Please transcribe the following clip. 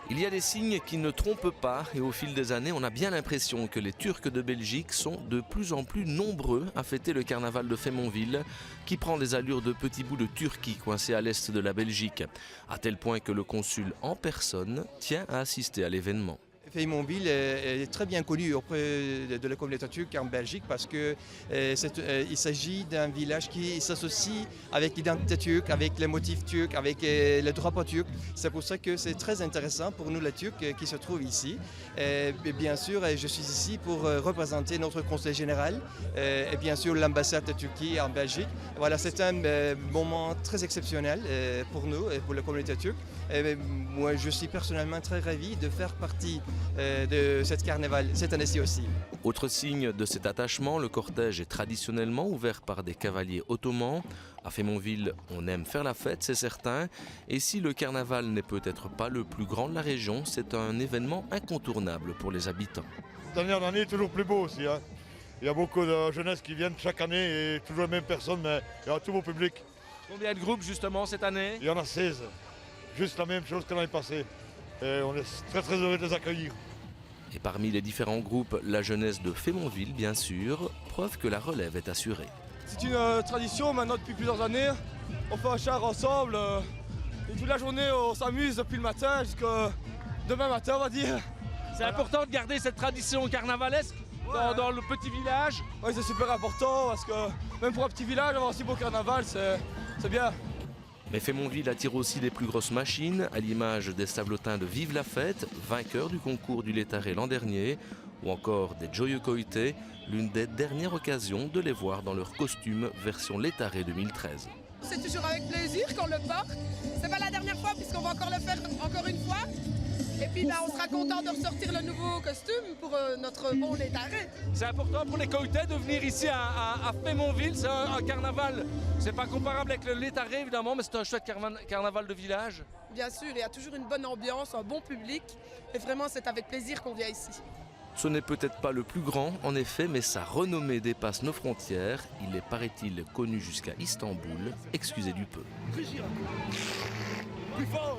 Il y a des signes qui ne trompent pas et au fil des années, on a bien l'impression que les Turcs de Belgique sont de plus en plus nombreux à fêter le carnaval de Feymonville qui prend des allures de petits bouts de Turquie coincés à l'est de la Belgique, à tel point que le consul en personne tient à assister à l'événement. Feymonville est très bien connu auprès de la communauté turque en Belgique parce qu'il s'agit d'un village qui s'associe avec l'identité turque, avec les motifs turcs, avec le drapeau turc. C'est pour ça que c'est très intéressant pour nous les Turcs qui se trouvent ici. Et bien sûr, je suis ici pour représenter notre conseil général et bien sûr l'ambassade de Turquie en Belgique. Voilà, c'est un moment très exceptionnel pour nous et pour la communauté turque. Et moi, je suis personnellement très ravi de faire partie de cette carnaval cette année-ci aussi. Autre signe de cet attachement, le cortège est traditionnellement ouvert par des cavaliers ottomans. À Feymonville, on aime faire la fête, c'est certain. Et si le carnaval n'est peut-être pas le plus grand de la région, c'est un événement incontournable pour les habitants. D'année en année, toujours plus beau aussi. Il y a beaucoup de jeunesse qui viennent chaque année et toujours les mêmes personnes, mais il y a tout beau public. Combien de groupes justement cette année? Il y en a 16, juste la même chose que l'année passée. Et on est très très heureux de les accueillir. Et parmi les différents groupes, la jeunesse de Feymonville, bien sûr, preuve que la relève est assurée. C'est une tradition maintenant depuis plusieurs années. On fait un char ensemble et toute la journée on s'amuse depuis le matin jusqu'à demain matin on va dire. C'est important de garder cette tradition carnavalesque dans le petit village. Oui, c'est super important parce que même pour un petit village avoir un si beau carnaval c'est bien. Mais Feymonville attire aussi les plus grosses machines, à l'image des Stablotins de Vive la Fête, vainqueurs du concours du Létaré l'an dernier, ou encore des Joyeux Coïtés, l'une des dernières occasions de les voir dans leur costume version Létaré 2013. C'est toujours avec plaisir qu'on le porte. C'est pas la dernière fois puisqu'on va encore le faire encore une fois. Et puis on sera content de ressortir le nouveau costume pour notre bon Létaré. C'est important pour les Coïtés de venir ici à Feymonville. C'est un carnaval, c'est pas comparable avec le Létaré évidemment, mais c'est un chouette carnaval de village. Bien sûr, il y a toujours une bonne ambiance, un bon public. Et vraiment, c'est avec plaisir qu'on vient ici. Ce n'est peut-être pas le plus grand, en effet, mais sa renommée dépasse nos frontières. Il est, paraît-il, connu jusqu'à Istanbul. Excusez du peu. Plus fort.